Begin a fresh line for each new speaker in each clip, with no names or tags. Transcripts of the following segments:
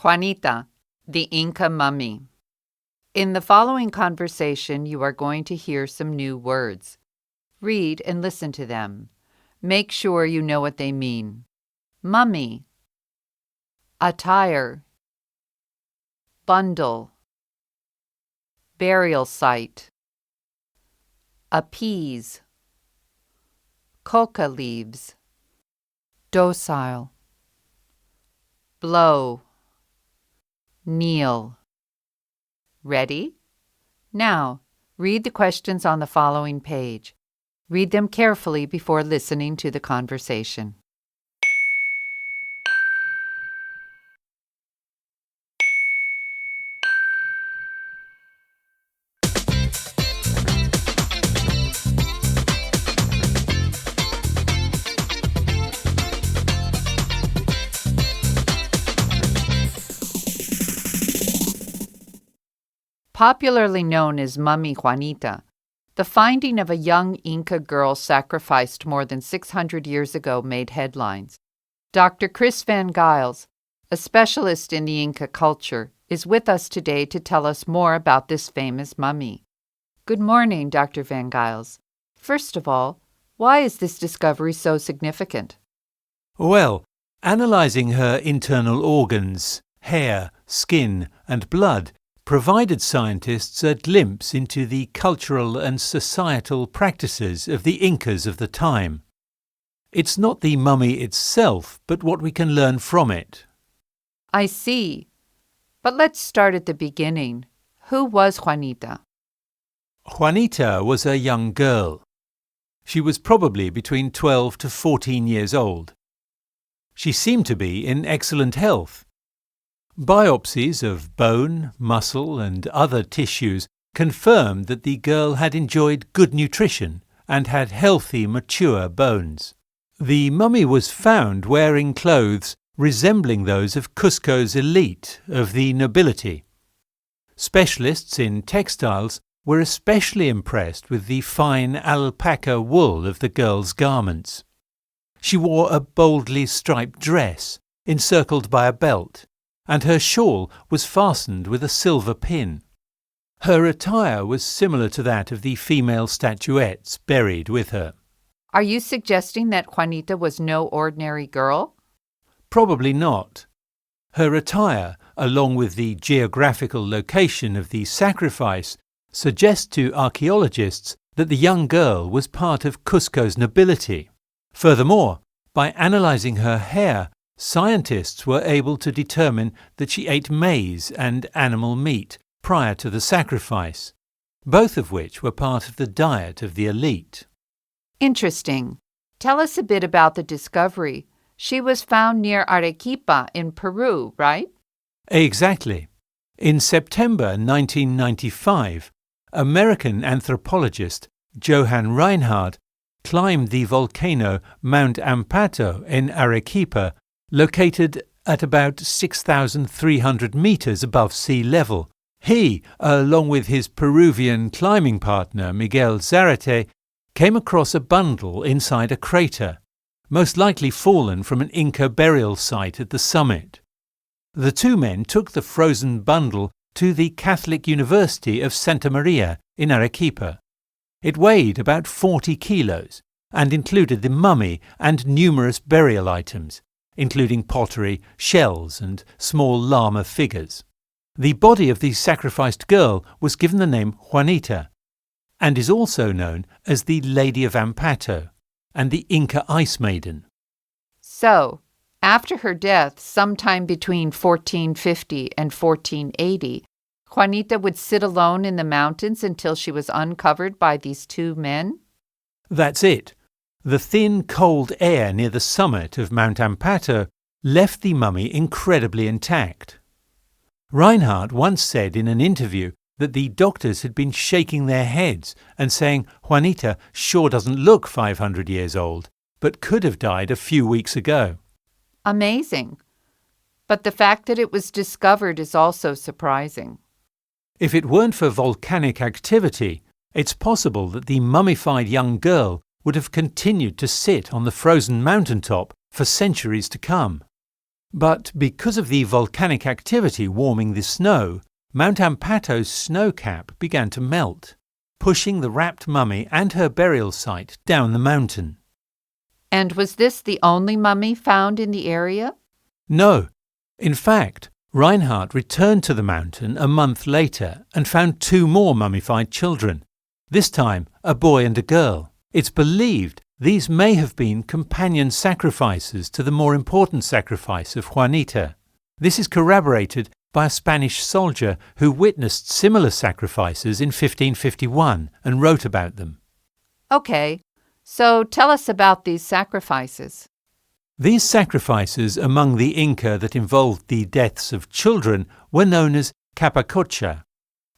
Juanita, the Inca mummy. In the following conversation, you are going to hear some new words. Read and listen to them. Make sure you know what they mean. Mummy, attire, bundle, burial site, appease, coca leaves, docile, blow, kneel. Ready? Now, read the questions on the following page. Read them carefully before listening to the conversation. Popularly known as Mummy Juanita, the finding of a young Inca girl sacrificed more than 600 years ago made headlines. Dr. Chris Van Giles, a specialist in the Inca culture, is with us today to tell us more about this famous mummy. Good morning, Dr. Van Giles. First of all, why is this discovery so significant?
Well, analysing her internal organs, hair, skin, and blood provided scientists a glimpse into the cultural and societal practices of the Incas of the time. It's not the mummy itself, but what we can learn from it.
I see. But let's start at the beginning. Who was Juanita?
Juanita was a young girl. She was probably between 12 to 14 years old. She seemed to be in excellent health. Biopsies of bone, muscle, and other tissues confirmed that the girl had enjoyed good nutrition and had healthy, mature bones. The mummy was found wearing clothes resembling those of Cusco's elite of the nobility. Specialists in textiles were especially impressed with the fine alpaca wool of the girl's garments. She wore a boldly striped dress, encircled by a belt, and her shawl was fastened with a silver pin. Her attire was similar to that of the female statuettes buried with her.
Are you suggesting that Juanita was no ordinary girl?
Probably not. Her attire, along with the geographical location of the sacrifice, suggest to archaeologists that the young girl was part of Cusco's nobility. Furthermore, by analysing her hair, scientists were able to determine that she ate maize and animal meat prior to the sacrifice, both of which were part of the diet of the elite.
Interesting. Tell us a bit about the discovery. She was found near Arequipa in Peru, right?
Exactly. In September 1995, American anthropologist Johann Reinhardt climbed the volcano Mount Ampato in Arequipa, located at about 6,300 meters above sea level. He, along with his Peruvian climbing partner Miguel Zarate, came across a bundle inside a crater, most likely fallen from an Inca burial site at the summit. The two men took the frozen bundle to the Catholic University of Santa Maria in Arequipa. It weighed about 40 kilos and included the mummy and numerous burial items, including pottery, shells, and small llama figures. The body of the sacrificed girl was given the name Juanita, and is also known as the Lady of Ampato and the Inca Ice Maiden.
So, after her death, sometime between 1450 and 1480, Juanita would sit alone in the mountains until she was uncovered by these two men?
That's it. The thin, cold air near the summit of Mount Ampato left the mummy incredibly intact. Reinhardt once said in an interview that the doctors had been shaking their heads and saying Juanita sure doesn't look 500 years old, but could have died a few weeks ago.
Amazing. But the fact that it was discovered is also surprising.
If it weren't for volcanic activity, it's possible that the mummified young girl would have continued to sit on the frozen mountaintop for centuries to come. But because of the volcanic activity warming the snow, Mount Ampato's snow cap began to melt, pushing the wrapped mummy and her burial site down the mountain.
And was this the only mummy found in the area?
No. In fact, Reinhardt returned to the mountain a month later and found 2 more mummified children, this time a boy and a girl. It's believed these may have been companion sacrifices to the more important sacrifice of Juanita. This is corroborated by a Spanish soldier who witnessed similar sacrifices in 1551 and wrote about them.
Okay, so tell us about these sacrifices.
These sacrifices among the Inca that involved the deaths of children were known as capacocha.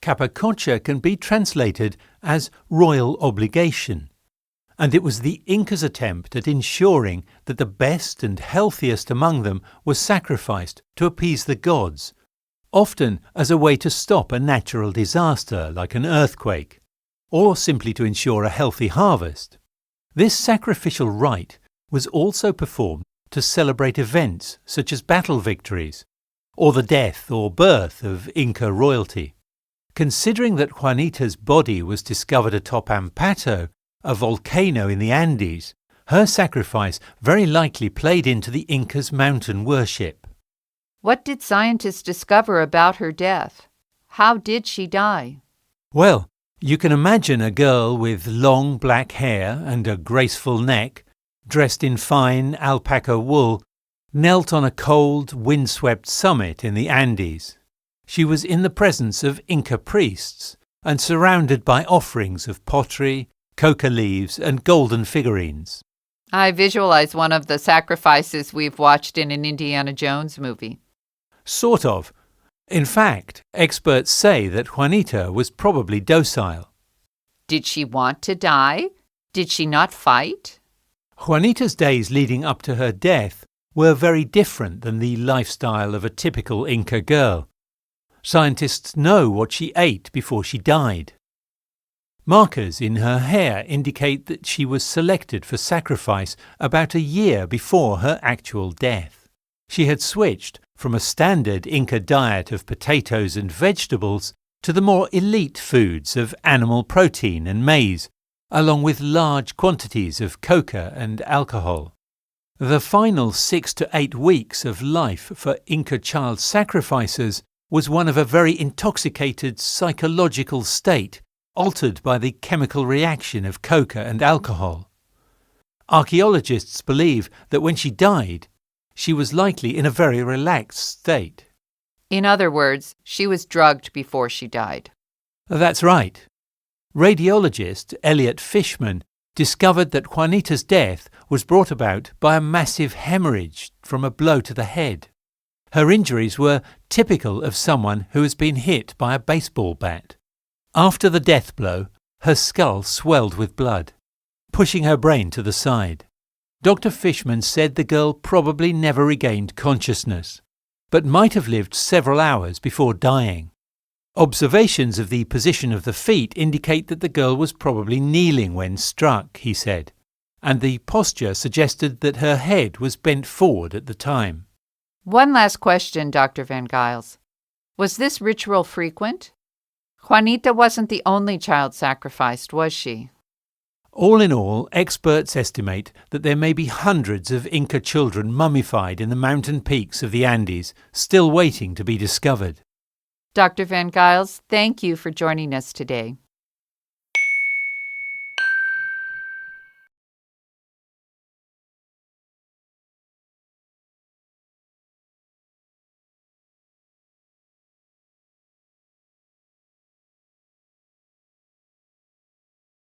Capacocha can be translated as royal obligation, and it was the Incas' attempt at ensuring that the best and healthiest among them was sacrificed to appease the gods, often as a way to stop a natural disaster like an earthquake, or simply to ensure a healthy harvest. This sacrificial rite was also performed to celebrate events such as battle victories, or the death or birth of Inca royalty. Considering that Juanita's body was discovered atop Ampato, a volcano in the Andes, her sacrifice very likely played into the Incas' mountain worship.
What did scientists discover about her death? How did she die?
Well, you can imagine a girl with long black hair and a graceful neck, dressed in fine alpaca wool, knelt on a cold, windswept summit in the Andes. She was in the presence of Inca priests and surrounded by offerings of pottery, coca leaves, and golden figurines.
I visualize one of the sacrifices we've watched in an Indiana Jones movie.
Sort of. In fact, experts say that Juanita was probably docile.
Did she want to die? Did she not fight?
Juanita's days leading up to her death were very different than the lifestyle of a typical Inca girl. Scientists know what she ate before she died. Markers in her hair indicate that she was selected for sacrifice about a year before her actual death. She had switched from a standard Inca diet of potatoes and vegetables to the more elite foods of animal protein and maize, along with large quantities of coca and alcohol. The final 6 to 8 weeks of life for Inca child sacrificers was one of a very intoxicated psychological state, altered by the chemical reaction of coca and alcohol. Archaeologists believe that when she died, she was likely in a very relaxed state.
In other words, she was drugged before she died.
That's right. Radiologist Elliot Fishman discovered that Juanita's death was brought about by a massive hemorrhage from a blow to the head. Her injuries were typical of someone who has been hit by a baseball bat. After the death blow, her skull swelled with blood, pushing her brain to the side. Dr. Fishman said the girl probably never regained consciousness, but might have lived several hours before dying. Observations of the position of the feet indicate that the girl was probably kneeling when struck, he said, and the posture suggested that her head was bent forward at the time.
One last question, Dr. Van Giles. Was this ritual frequent? Juanita wasn't the only child sacrificed, was she?
All in all, experts estimate that there may be hundreds of Inca children mummified in the mountain peaks of the Andes, still waiting to be discovered.
Dr. Van Giles, thank you for joining us today.